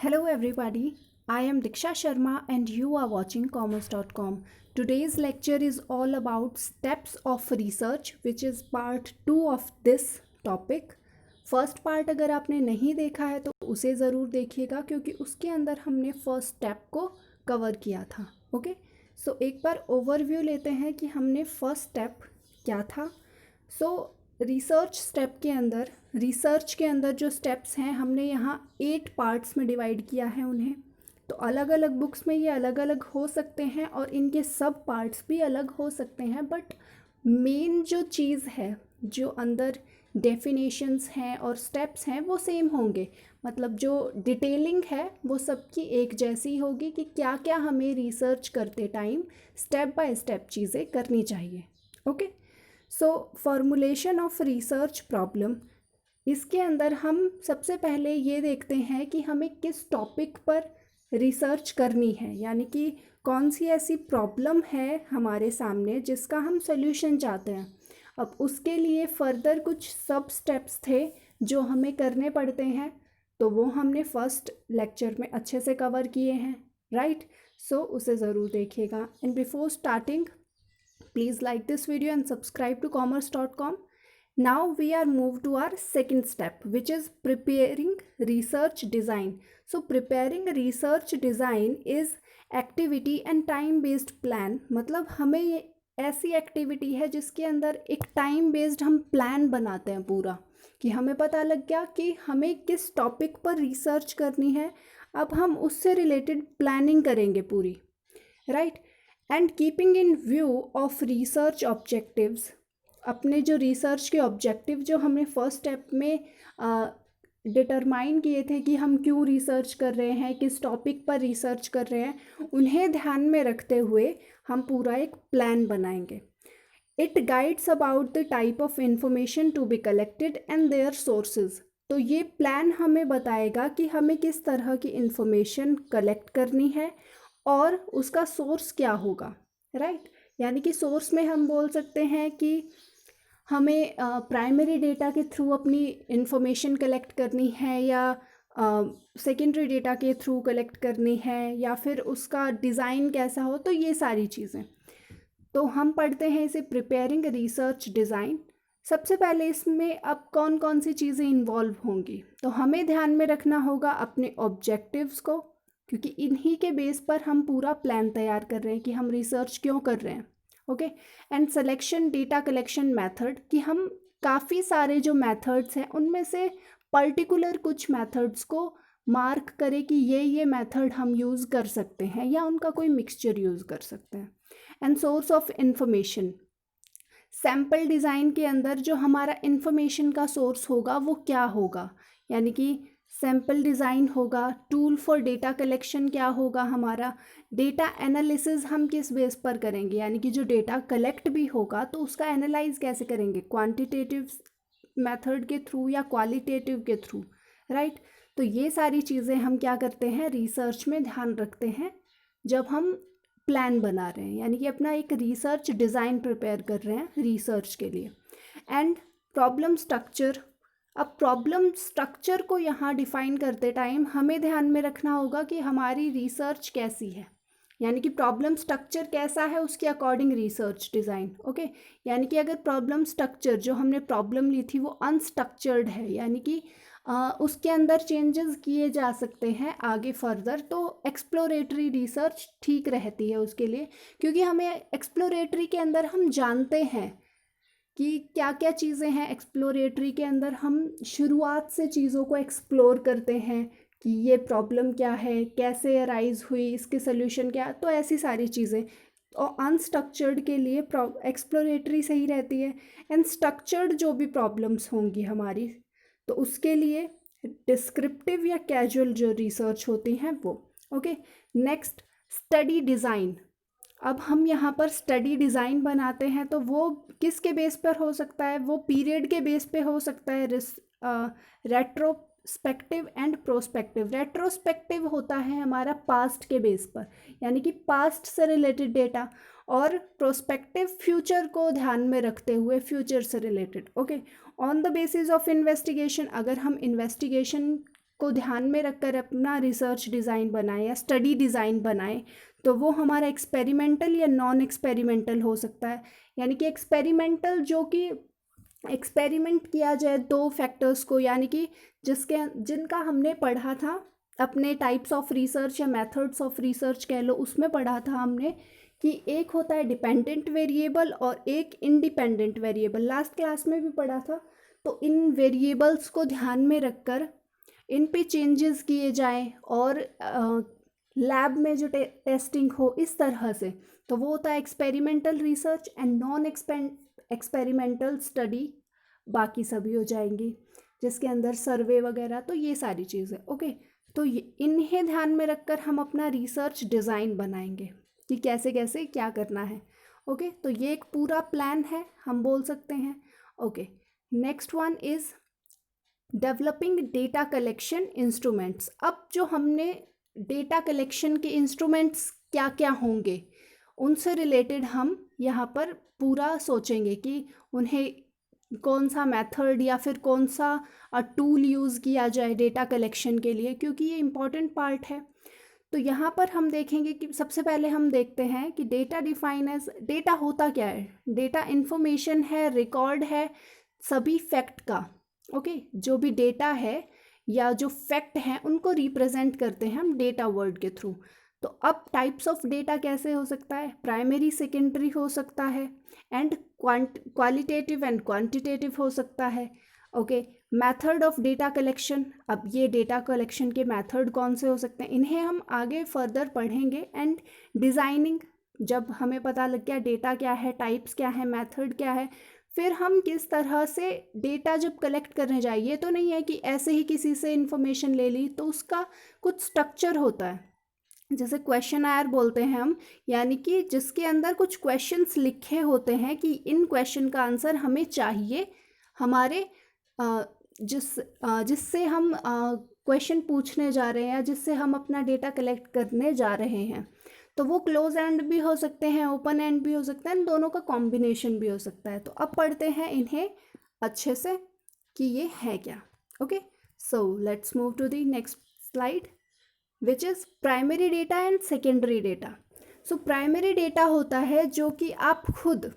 Hello everybody, I am Diksha Sharma and you are watching commerce.com. Today's lecture is all about steps of research which is part 2 of this topic. First part अगर आपने नहीं देखा है तो उसे ज़रूर देखिएगा क्योंकि उसके अंदर हमने फर्स्ट स्टेप को कवर किया था. ओके, सो एक बार ओवरव्यू लेते हैं कि हमने फर्स्ट स्टेप क्या था. सो रिसर्च के अंदर जो स्टेप्स हैं हमने यहाँ 8 पार्ट्स में डिवाइड किया है उन्हें. तो अलग अलग बुक्स में ये अलग अलग हो सकते हैं और इनके सब पार्ट्स भी अलग हो सकते हैं, बट मेन जो चीज़ है, जो अंदर डेफिनेशंस हैं और स्टेप्स हैं वो सेम होंगे. मतलब जो डिटेलिंग है वो सबकी एक जैसी होगी कि क्या क्या हमें रिसर्च करते टाइम स्टेप बाय स्टेप चीज़ें करनी चाहिए. Okay, so formulation of research problem, इसके अंदर हम सबसे पहले ये देखते हैं कि हमें किस टॉपिक पर रिसर्च करनी है, यानी कि कौन सी ऐसी प्रॉब्लम है हमारे सामने जिसका हम सॉल्यूशन चाहते हैं. अब उसके लिए फर्दर कुछ सब स्टेप्स थे जो हमें करने पड़ते हैं, तो वो हमने फर्स्ट लेक्चर में अच्छे से कवर किए हैं, राइट. सो उसे ज़रूर देखिएगा. And before starting, please like this video and subscribe to commerce.com. Now we are moved to our second step, which is preparing research design. So preparing research design is activity and time based plan. मतलब हमें ये ऐसी activity है जिसके अंदर एक time based हम plan बनाते हैं पूरा, कि हमें पता लग गया कि हमें किस टॉपिक पर रिसर्च करनी है. अब हम उससे रिलेटेड प्लानिंग करेंगे पूरी, right. And keeping in view of research objectives, अपने जो रिसर्च के ऑब्जेक्टिव जो हमने फर्स्ट स्टेप में डिटरमाइन किए थे कि हम क्यों रिसर्च कर रहे हैं, किस टॉपिक पर रिसर्च कर रहे हैं, उन्हें ध्यान में रखते हुए हम पूरा एक प्लान बनाएंगे. It guides about the type of information to be collected and their sources. तो ये प्लान हमें बताएगा कि हमें किस तरह की इंफॉर्मेशन कलेक्ट करनी है और उसका सोर्स क्या होगा, राइट. यानी कि सोर्स में हम बोल सकते हैं कि हमें प्राइमरी डेटा के थ्रू अपनी इंफॉर्मेशन कलेक्ट करनी है, या सेकेंडरी डेटा के थ्रू कलेक्ट करनी है, या फिर उसका डिज़ाइन कैसा हो. तो ये सारी चीज़ें तो हम पढ़ते हैं इसे प्रिपेयरिंग रिसर्च डिज़ाइन. सबसे पहले इसमें अब कौन कौन सी चीज़ें इन्वॉल्व होंगी, तो हमें ध्यान में रखना होगा अपने ऑब्जेक्टिव्स को, क्योंकि इन्हीं के बेस पर हम पूरा प्लान तैयार कर रहे हैं कि हम रिसर्च क्यों कर रहे हैं. Okay, and selection data collection method, कि हम काफ़ी सारे जो मेथड्स हैं उनमें से पर्टिकुलर कुछ मेथड्स को मार्क करें कि ये मेथड हम यूज़ कर सकते हैं या उनका कोई मिक्सचर यूज़ कर सकते हैं. And source of information, sample design के अंदर जो हमारा इंफॉर्मेशन का सोर्स होगा वो क्या होगा, यानी कि सैम्पल डिज़ाइन होगा. टूल फॉर डेटा कलेक्शन क्या होगा हमारा. डेटा एनालिसिस हम किस बेस पर करेंगे, यानी कि जो डेटा कलेक्ट भी होगा तो उसका एनालाइज कैसे करेंगे, क्वांटिटेटिव मेथड के थ्रू या क्वालिटेटिव के थ्रू, राइट. तो ये सारी चीज़ें हम क्या करते हैं, रिसर्च में ध्यान रखते हैं जब हम प्लान बना रहे हैं, यानी कि अपना एक रिसर्च डिज़ाइन प्रिपेयर कर रहे हैं रिसर्च के लिए. एंड प्रॉब्लम स्ट्रक्चर, अब प्रॉब्लम स्ट्रक्चर को यहाँ डिफ़ाइन करते टाइम हमें ध्यान में रखना होगा कि हमारी रिसर्च कैसी है, यानी कि प्रॉब्लम स्ट्रक्चर कैसा है उसके अकॉर्डिंग रिसर्च डिज़ाइन. ओके, यानी कि अगर प्रॉब्लम स्ट्रक्चर जो हमने प्रॉब्लम ली थी वो अनस्ट्रक्चर्ड है, यानी कि उसके अंदर चेंजेस किए जा सकते हैं आगे फर्दर, तो एक्सप्लोरेटरी रिसर्च ठीक रहती है उसके लिए, क्योंकि हमें एक्सप्लोरेटरी के अंदर हम जानते हैं कि क्या क्या चीज़ें हैं. एक्सप्लोरेटरी के अंदर हम शुरुआत से चीज़ों को एक्सप्लोर करते हैं कि ये प्रॉब्लम क्या है, कैसे अराइज हुई, इसके सल्यूशन क्या, तो ऐसी सारी चीज़ें. और अनस्ट्रक्चर्ड के लिए एक्सप्लोरेटरी सही रहती है. एंड स्ट्रक्चर्ड जो भी प्रॉब्लम्स होंगी हमारी, तो उसके लिए डिस्क्रिप्टिव या कैजुअल जो रिसर्च होती हैं वो. Okay, next study design. अब हम यहाँ पर स्टडी डिज़ाइन बनाते हैं तो वो किसके बेस पर हो सकता है, वो पीरियड के बेस पे हो सकता है. Retrospective and prospective. रेट्रोस्पेक्टिव होता है हमारा पास्ट के बेस पर, यानी कि पास्ट से रिलेटेड डेटा, और प्रोस्पेक्टिव फ्यूचर को ध्यान में रखते हुए फ्यूचर से related. Okay, on the basis of investigation, अगर हम इन्वेस्टिगेशन को ध्यान में रखकर अपना रिसर्च डिज़ाइन बनाएं या स्टडी डिज़ाइन बनाएं, तो वो हमारा एक्सपेरिमेंटल या नॉन एक्सपेरिमेंटल हो सकता है। यानी कि एक्सपेरिमेंटल जो कि एक्सपेरिमेंट किया जाए दो फैक्टर्स को, यानी कि जिनका हमने पढ़ा था अपने टाइप्स ऑफ रिसर्च या मेथड्स ऑफ रिसर्च कह लो, उसमें पढ़ा था हमने कि एक होता है डिपेंडेंट वेरिएबल और एक इंडिपेंडेंट वेरिएबल, लास्ट क्लास में भी पढ़ा था। तो इन वेरिएबल्स को ध्यान में रखकर इन पे चेंजेस किए जाएं और लैब में जो टेस्टिंग हो इस तरह से, तो वो होता है experimental research. And non experimental study बाकी सभी हो जाएंगी, जिसके अंदर सर्वे वगैरह, तो ये सारी चीज़ें। ओके, तो इन्हें ध्यान में रखकर हम अपना रिसर्च डिज़ाइन बनाएंगे कि कैसे कैसे क्या करना है। ओके, तो ये एक पूरा प्लान है हम बोल सकते हैं। Okay, next one is developing data collection instruments. अब जो हमने डेटा कलेक्शन के इंस्ट्रूमेंट्स क्या क्या होंगे उनसे रिलेटेड हम यहाँ पर पूरा सोचेंगे कि उन्हें कौन सा मेथड या फिर कौन सा टूल यूज़ किया जाए डेटा कलेक्शन के लिए, क्योंकि ये इम्पॉर्टेंट पार्ट है। तो यहाँ पर हम देखेंगे कि सबसे पहले हम देखते हैं कि डेटा डिफाइन एज, डेटा होता क्या है। डेटा इन्फॉर्मेशन है, रिकॉर्ड है सभी फैक्ट का। ओके, जो भी डेटा है या जो फैक्ट हैं उनको रिप्रेजेंट करते हैं हम डेटा वर्ड के थ्रू। तो अब टाइप्स ऑफ डेटा कैसे हो सकता है, प्राइमरी सेकेंडरी हो सकता है, एंड क्वालिटेटिव एंड क्वांटिटेटिव हो सकता है। Okay, method of data collection, अब ये डेटा कलेक्शन के मेथड कौन से हो सकते हैं इन्हें हम आगे फर्दर पढ़ेंगे। एंड डिज़ाइनिंग, जब हमें पता लग गया डेटा क्या है, टाइप्स क्या है, मेथड क्या है, फिर हम किस तरह से डेटा जब कलेक्ट करने जाए, ये तो नहीं है कि ऐसे ही किसी से इन्फॉर्मेशन ले ली, तो उसका कुछ स्ट्रक्चर होता है, जैसे क्वेश्चनआयर बोलते हैं हम, यानी कि जिसके अंदर कुछ क्वेश्चंस लिखे होते हैं कि इन क्वेश्चन का आंसर हमें चाहिए हमारे जिससे हम क्वेश्चन पूछने जा रहे हैं या जिससे हम अपना डेटा कलेक्ट करने जा रहे हैं। तो वो क्लोज एंड भी हो सकते हैं, ओपन एंड भी हो सकता है, दोनों का कॉम्बिनेशन भी हो सकता है। तो अब पढ़ते हैं इन्हें अच्छे से कि ये है क्या। Okay, so let's move to the next slide, which is primary data and secondary data. So primary data होता है जो कि आप खुद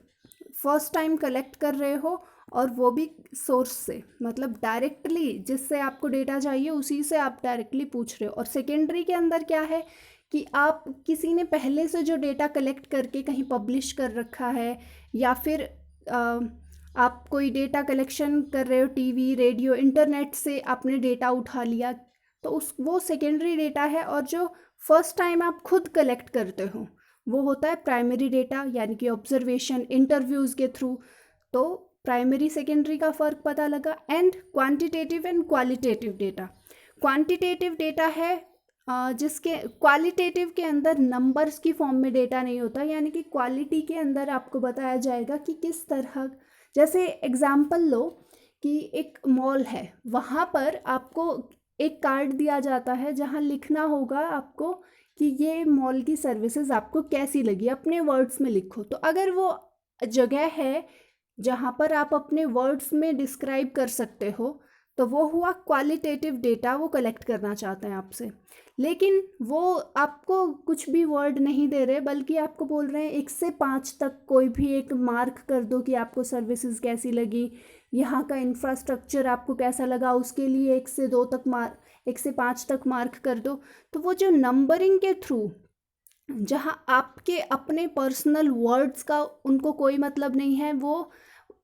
फर्स्ट टाइम कलेक्ट कर रहे हो, और वो भी सोर्स से, मतलब डायरेक्टली जिससे आपको डेटा चाहिए उसी से आप डायरेक्टली पूछ रहे हो। और सेकेंडरी के अंदर क्या है कि आप किसी ने पहले से जो डेटा कलेक्ट करके कहीं पब्लिश कर रखा है, या फिर आप कोई डेटा कलेक्शन कर रहे हो टीवी, रेडियो, इंटरनेट से आपने डेटा उठा लिया, तो वो सेकेंडरी डेटा है। और जो फर्स्ट टाइम आप खुद कलेक्ट करते हो वो होता है प्राइमरी डेटा, यानी कि ऑब्जर्वेशन, इंटरव्यूज़ के थ्रू। तो प्राइमरी सेकेंडरी का फ़र्क पता लगा। And quantitative and qualitative data, quantitative data है जिसके, क्वालिटेटिव के अंदर नंबर्स की फॉर्म में डेटा नहीं होता, यानी कि क्वालिटी के अंदर आपको बताया जाएगा कि किस तरह, जैसे एग्जाम्पल लो कि एक मॉल है, वहाँ पर आपको एक कार्ड दिया जाता है जहाँ लिखना होगा आपको कि ये मॉल की सर्विसेज आपको कैसी लगी, अपने वर्ड्स में लिखो। तो अगर वो जगह है जहाँ पर आप अपने वर्ड्स में डिस्क्राइब कर सकते हो, तो वो हुआ क्वालिटेटिव डेटा, वो कलेक्ट करना चाहते हैं आपसे। लेकिन वो आपको कुछ भी वर्ड नहीं दे रहे, बल्कि आपको बोल रहे हैं 1 से 5 तक कोई भी एक मार्क कर दो कि आपको सर्विसेज कैसी लगी, यहाँ का इंफ्रास्ट्रक्चर आपको कैसा लगा, उसके लिए 1 से 2 तक 1 से 5 तक मार्क कर दो। तो वो जो नंबरिंग के थ्रू, जहाँ आपके अपने पर्सनल वर्ड्स का उनको कोई मतलब नहीं है, वो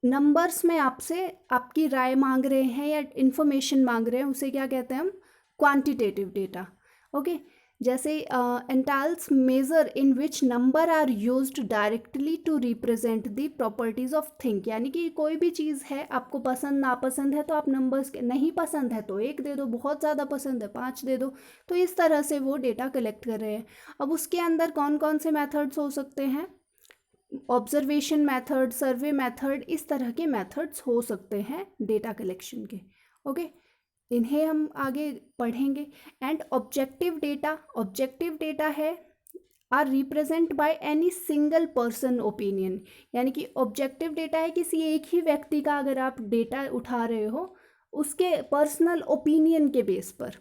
नंबर्स में आपसे आपकी राय मांग रहे हैं या इन्फॉर्मेशन मांग रहे हैं, उसे क्या कहते हैं हम, क्वांटिटेटिव डेटा। ओके, जैसे एंटाइल्स measure in which number are used directly to represent the properties of thing, यानी कि कोई भी चीज़ है, आपको पसंद नापसंद है तो आप नंबर्स, नहीं पसंद है तो 1 दे दो, बहुत ज़्यादा पसंद है 5 दे दो। तो इस तरह से वो डेटा कलेक्ट कर रहे हैं। अब उसके अंदर कौन कौन से मेथड्स हो सकते हैं, ऑब्जर्वेशन मेथड, सर्वे मेथड, इस तरह के मेथड्स हो सकते हैं डेटा कलेक्शन के। ओके, इन्हें हम आगे पढ़ेंगे। And objective data, objective data है are represent by any single person opinion, यानी कि ऑब्जेक्टिव डेटा है किसी एक ही व्यक्ति का, अगर आप डेटा उठा रहे हो उसके पर्सनल ओपिनियन के बेस पर।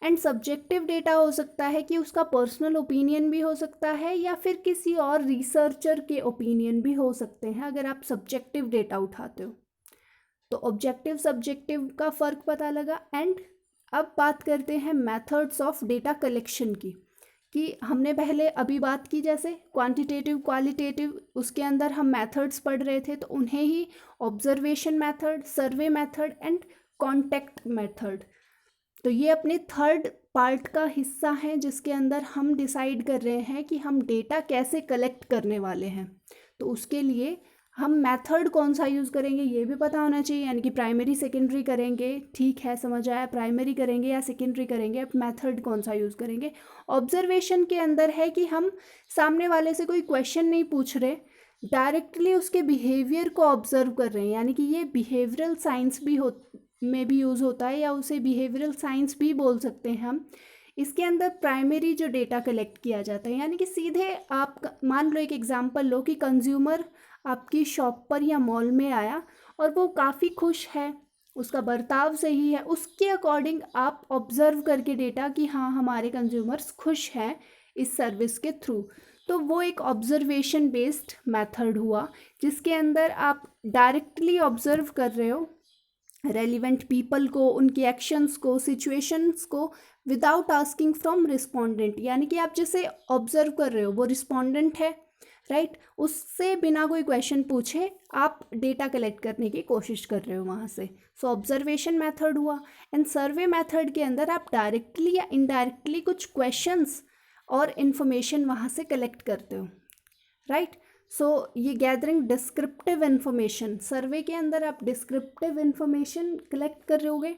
एंड सब्जेक्टिव डेटा हो सकता है कि उसका पर्सनल ओपिनियन भी हो सकता है या फिर किसी और रिसर्चर के ओपिनियन भी हो सकते हैं अगर आप सब्जेक्टिव डेटा उठाते हो। तो ऑब्जेक्टिव सब्जेक्टिव का फ़र्क पता लगा। एंड अब बात करते हैं मेथड्स ऑफ डेटा कलेक्शन की, कि हमने पहले अभी बात की जैसे क्वांटिटेटिव क्वालिटेटिव, उसके अंदर हम मेथड्स पढ़ रहे थे, तो उन्हें ही observation method, survey method and contact method. तो ये अपने थर्ड पार्ट का हिस्सा है जिसके अंदर हम डिसाइड कर रहे हैं कि हम डेटा कैसे कलेक्ट करने वाले हैं। तो उसके लिए हम मेथड कौन सा यूज़ करेंगे ये भी पता होना चाहिए, यानी कि प्राइमरी सेकेंडरी करेंगे, ठीक है समझ आया, प्राइमरी करेंगे या सेकेंडरी करेंगे, अब मेथड कौन सा यूज़ करेंगे। ऑब्जर्वेशन के अंदर है कि हम सामने वाले से कोई क्वेश्चन नहीं पूछ रहे, डायरेक्टली उसके बिहेवियर को ऑब्जर्व कर रहे हैं, यानी कि ये बिहेवियरल साइंस भी में भी यूज़ होता है या उसे बिहेवियरल साइंस भी बोल सकते हैं हम। इसके अंदर प्राइमरी जो डेटा कलेक्ट किया जाता है, यानी कि सीधे आप मान लो एक एग्जांपल लो कि कंज्यूमर आपकी शॉप पर या मॉल में आया और वो काफ़ी खुश है, उसका बर्ताव सही है, उसके अकॉर्डिंग आप ऑब्जर्व करके डेटा कि हाँ हमारे कंज्यूमर्स खुश हैं इस सर्विस के थ्रू। तो वो एक ऑब्जर्वेशन बेस्ड मेथड हुआ जिसके अंदर आप डायरेक्टली ऑब्जर्व कर रहे हो रेलिवेंट पीपल को, उनकी एक्शंस को, सिचुएशंस को, विदाउट आस्किंग फ्रॉम रिस्पोंडेंट, यानी कि आप जैसे ऑब्जर्व कर रहे हो वो रिस्पोंडेंट है, राइट, उससे बिना कोई क्वेश्चन पूछे आप डेटा कलेक्ट करने की कोशिश कर रहे हो वहाँ से। सो ऑब्जर्वेशन मेथड हुआ। एंड सर्वे मेथड के अंदर आप डायरेक्टली या इनडायरेक्टली कुछ क्वेश्चंस और इन्फॉर्मेशन वहाँ से कलेक्ट करते हो, राइट। सो ये गैदरिंग डिस्क्रिप्टिव इन्फॉर्मेशन, सर्वे के अंदर आप डिस्क्रिप्टिव इन्फॉर्मेशन कलेक्ट कर रहे होगे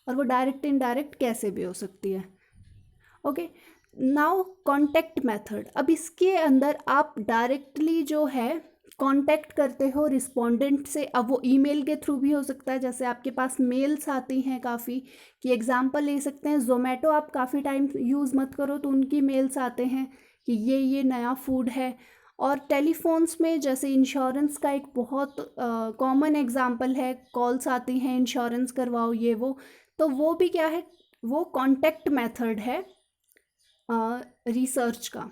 और वो डायरेक्ट इनडायरेक्ट कैसे भी हो सकती है। Okay, now contact method. अब इसके अंदर आप डायरेक्टली जो है कांटेक्ट करते हो रिस्पोंडेंट से। अब वो ईमेल के थ्रू भी हो सकता है, जैसे आपके पास मेल्स आती हैं काफ़ी, कि एग्जांपल ले सकते हैं ज़ोमैटो आप काफ़ी टाइम यूज़ मत करो तो उनकी मेल्स आते हैं कि ये नया फूड है। और टेलीफोन्स में जैसे इंश्योरेंस का एक बहुत कॉमन एग्जांपल है, कॉल्स आती हैं इंश्योरेंस करवाओ ये वो, तो वो भी क्या है, वो कॉन्टैक्ट मेथड है रिसर्च का,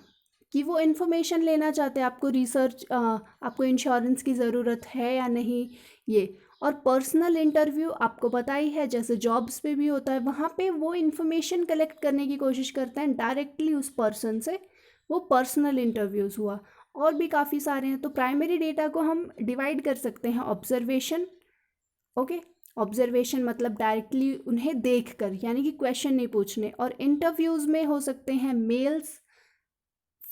कि वो इन्फॉर्मेशन लेना चाहते हैं आपको रिसर्च, आपको इंश्योरेंस की ज़रूरत है या नहीं ये। और पर्सनल इंटरव्यू आपको पता ही है, जैसे जॉब्स पे भी होता है, वहाँ पे वो इन्फॉर्मेशन कलेक्ट करने की कोशिश करते हैं डायरेक्टली उस पर्सन से, वो पर्सनल इंटरव्यूज़ हुआ। और भी काफ़ी सारे हैं। तो प्राइमरी डेटा को हम डिवाइड कर सकते हैं ऑब्जर्वेशन, ओके, ऑब्जर्वेशन मतलब डायरेक्टली उन्हें देखकर, यानी कि क्वेश्चन नहीं पूछने। और इंटरव्यूज़ में हो सकते हैं mails,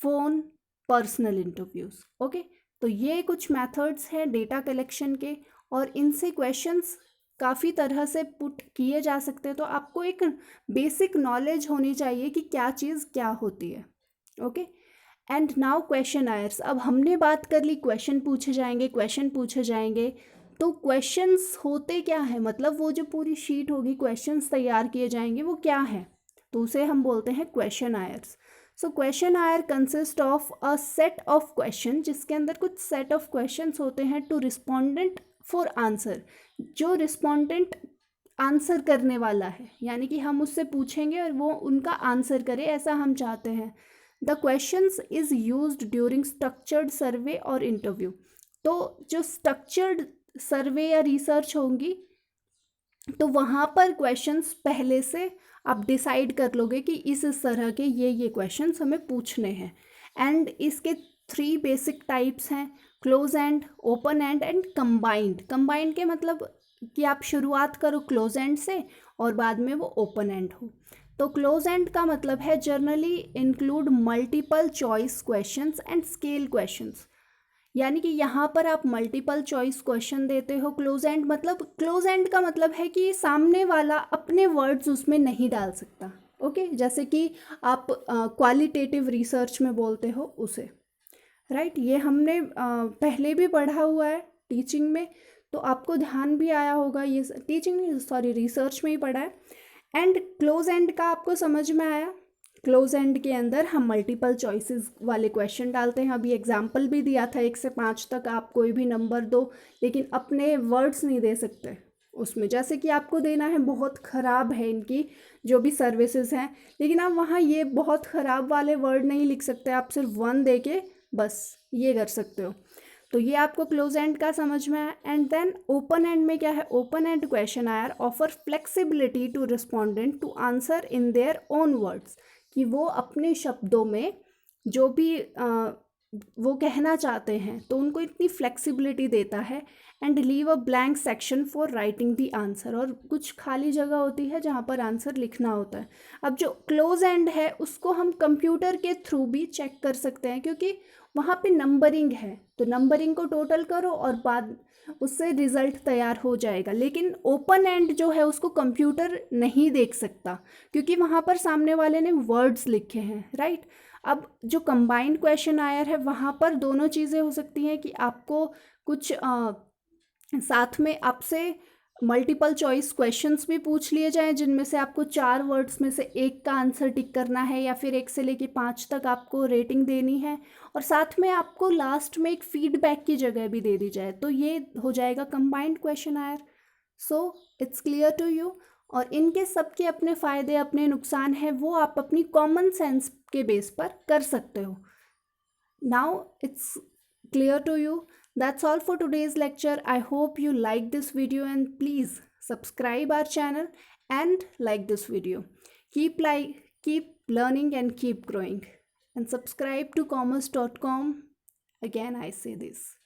phone, personal interviews, okay. तो ये कुछ मेथड्स हैं डेटा कलेक्शन के, और इनसे क्वेश्चंस काफ़ी तरह से पुट किए जा सकते हैं। तो आपको एक बेसिक नॉलेज होनी चाहिए कि क्या चीज़ क्या होती है, okay. And now question Aires. अब हमने बात कर ली क्वेश्चन पूछे जाएंगे, तो क्वेश्चंस होते क्या है, मतलब वो जो पूरी शीट होगी क्वेश्चंस तैयार किए जाएंगे वो क्या है, तो उसे हम बोलते हैं questionnaires. So questionnaire consist of a set of question, जिसके अंदर कुछ सेट ऑफ क्वेश्चंस होते हैं टू रिस्पोंडेंट फॉर आंसर, जो रिस्पोंडेंट आंसर करने वाला है, यानी कि हम उससे पूछेंगे और वो उनका आंसर करे, ऐसा हम चाहते हैं। The questions is used during structured survey और इंटरव्यू। तो जो स्ट्रक्चर्ड सर्वे या रिसर्च होंगी तो वहाँ पर क्वेश्चंस पहले से आप डिसाइड कर लोगे कि इस तरह के ये क्वेश्चंस हमें पूछने हैं। एंड इसके 3 बेसिक टाइप्स हैं, close and, open and and combined. Combined के मतलब कि आप शुरुआत करो क्लोज एंड से और बाद में वो ओपन एंड हो। तो क्लोज एंड का मतलब है generally include multiple choice questions and scale questions, यानी कि यहाँ पर आप मल्टीपल चॉइस क्वेश्चन देते हो। क्लोज एंड मतलब, क्लोज एंड का मतलब है कि सामने वाला अपने वर्ड्स उसमें नहीं डाल सकता, ओके, जैसे कि आप क्वालिटेटिव रिसर्च में बोलते हो उसे, राइट। ये हमने पहले भी पढ़ा हुआ है टीचिंग में, तो आपको ध्यान भी आया होगा, ये टीचिंग नहीं सॉरी रिसर्च में ही पढ़ा है। एंड क्लोज एंड का आपको समझ में आया, क्लोज एंड के अंदर हम मल्टीपल चॉइसेस वाले क्वेश्चन डालते हैं। अभी एग्जाम्पल भी दिया था 1 से 5 तक आप कोई भी नंबर दो, लेकिन अपने वर्ड्स नहीं दे सकते, उसमें, जैसे कि आपको देना है बहुत ख़राब है इनकी जो भी सर्विसेज हैं, लेकिन आप वहाँ ये बहुत ख़राब वाले वर्ड नहीं लिख सकते, आप सिर्फ 1 दे के बस ये कर सकते हो। तो ये आपको क्लोज एंड का समझ में आया। एंड देन ओपन एंड में क्या है, open end questionnaire offer flexibility to respondent to answer in their own words, कि वो अपने शब्दों में जो भी वो कहना चाहते हैं तो उनको इतनी फ्लेक्सिबिलिटी देता है। And leave a blank section for writing the answer, और कुछ खाली जगह होती है जहाँ पर आंसर लिखना होता है। अब जो क्लोज एंड है उसको हम कंप्यूटर के थ्रू भी चेक कर सकते हैं, क्योंकि वहाँ पे नंबरिंग है, तो नंबरिंग को टोटल करो और बाद उससे रिजल्ट तैयार हो जाएगा। लेकिन ओपन एंड जो है उसको कंप्यूटर नहीं देख सकता, क्योंकि वहाँ पर सामने वाले ने वर्ड्स लिखे हैं, राइट। अब जो कंबाइंड क्वेश्चन आयर है वहाँ पर दोनों चीज़ें हो सकती हैं कि आपको कुछ साथ में आपसे मल्टीपल चॉइस क्वेश्चंस भी पूछ लिए जाएं, जिनमें से आपको 4 वर्ड्स में से एक का आंसर टिक करना है, या फिर 1 से लेके 5 तक आपको रेटिंग देनी है, और साथ में आपको लास्ट में एक फीडबैक की जगह भी दे दी जाए, तो ये हो जाएगा combined questionnaire. So it's clear to you. और इनके सबके अपने फ़ायदे अपने नुकसान हैं, वो आप अपनी कॉमन सेंस के बेस पर कर सकते हो। Now it's clear to you. That's all for today's lecture. I hope you like this video, and please subscribe our channel and like this video. Keep learning and keep growing. And subscribe to commerce.com. Again, I say this.